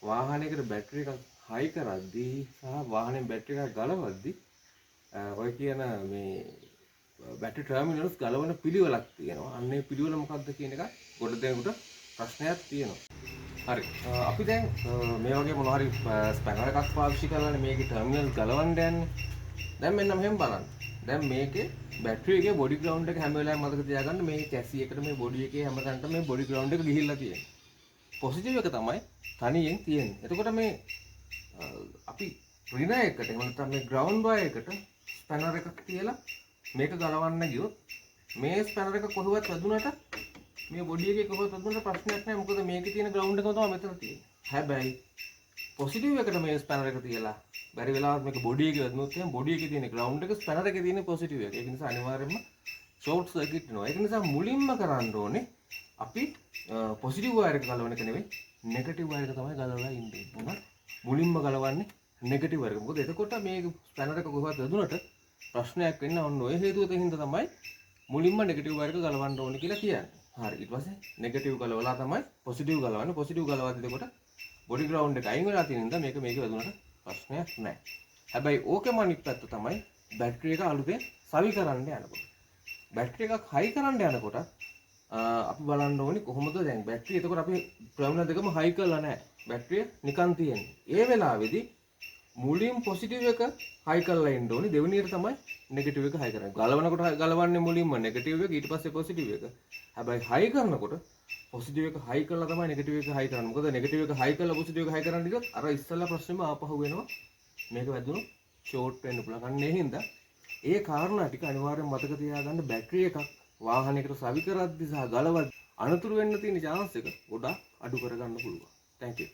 වාහනයකට battery එකක් හයි කරද්දී සහ වාහනේ බැටරි එකක් ගලවද්දී ඔය කියන මේ බැටරි ටර්මිනල්ස් ගලවන පිළිවෙලක් තියෙනවා. අන්න ඒ පිළිවෙල මොකක්ද කියන එක ගොඩ දෙනෙකුට ප්‍රශ්නයක් තියෙනවා. හරි. අපි දැන් මේ වගේ මොනවා හරි ස්පැනර් එකක් පාවිච්චි කරලානේ මේකේ ටර්මිනල් ගලවන්න යන්නේ. දැන් මෙන්න මෙහෙම බලන්න. දැන් මේකේ බැටරි එකේ බොඩි ග්‍රවුන්ඩ් එක හැම වෙලාවෙම මතක තියාගන්න මේ චැසි එකට මේ බොඩි එකේ හැමතැනටම මේ බොඩි ග්‍රවුන්ඩ් එක ගිහිල්ලා තියෙනවා. පොසිටිව් එක තමයි තනියෙන් තියෙන්නේ. එතකොට මේ අපි ඍණ එකට එහෙම නැත්නම් මේ ග්‍රවුන්ඩ් වයර් එකට ස්පැනර් එකක් තියලා මේක ගලවන්න ගියොත් මේ ස්පැනර් එක කොහොමවත් වැදුනට මේ බොඩි එකේ කොහොමවත් වැදුනට ප්‍රශ්නයක් නැහැ. මොකද මේකේ තියෙන ග්‍රවුන්ඩ් එකම තමයි මෙතන තියෙන්නේ. හැබැයි පොසිටිව් එකට මේ ස්පැනර් එක තියලා බැරි වෙලාවත් මේක බොඩි එකේ වැදුනොත් එහෙනම් බොඩි එකේ තියෙන ග්‍රවුන්ඩ් එක ස්පැනර් එකේ තියෙන පොසිටිව් එක. ඒක නිසා අනිවාර්යයෙන්ම ෂෝට් සර්කිට් වෙනවා. ඒක නිසා මුලින්ම කරන්න ඕනේ අපි පොසිටිව් වයර් එක ගලවන එක නෙවෙයි නෙගටිව් වයර් එක තමයි ගලවලා ඉන්නේ. මොකද මුලින්ම ගලවන්නේ නෙගටිව් වයර් එක. මොකද එතකොට මේ ස්පැනර් එක කොහොමවත් වැදුනට ප්‍රශ්නයක් වෙන්න ඕන ඔය හේතුව හින්දා තමයි මුලින්ම නෙගටිව් වයර් එක ගලවන්න ඕනේ කියලා කියන්නේ. හරි. ඊට පස්සේ නෙගටිව් ගලවලා තමයි පොසිටිව් ගලවන්නේ. පොසිටිව් ගලවද්දී එතකොට බොඩි ග්‍රවුන්ඩ් එක අයින් වෙලා තියෙන නිසා මේකේ වැදුනට ප්‍රශ්නයක් නැහැ. හැබැයි ඕකෙම අනිත් පැත්ත තමයි බැටරි එක අලුතෙන් සවි කරන්න යනකොට. බැටරි එකක් හයි කරන්න යනකොට අපි බලන්න ඕනේ කොහොමද දැන් බැටරි එතකොට අපි ටර්මිනල් දෙකම හයි කරලා නැහැ. බැටරිය නිකන් තියෙන්නේ. ඒ වෙලාවේදී මුලින් පොසිටිව් එක හයි කරලා ඉන්න ඕනේ. දෙවෙනියට තමයි නෙගටිව් එක හයි කරන්නේ. ගලවනකොට ගලවන්නේ මුලින්ම නෙගටිව් එක ඊට පස්සේ පොසිටිව් එක. හැබැයි හයි කරනකොට පොසිටිව් එක හයි කරලා තමයි නෙගටිව් එක හයි කරන්නේ. මොකද නෙගටිව් එක හයි කරලා පොසිටිව් එක හයි කරන්න ගියොත් අර ඉස්සෙල්ලා ප්‍රශ්නෙම ආපහු වෙනවා. මේක වැදුනොත් ෂෝට් වෙන්න පුළුවන්. අන්න ඒ හින්දා ඒ කාරණා ටික අනිවාර්යෙන් මතක තියාගන්න. බැටරි එකක් වාහනයකට සවි කරද්දී සහ ගලවද්දී අනතුරු වෙන්න තියෙන chance එක ගොඩාක් අඩු කරගන්න පුළුවන්. Thank you.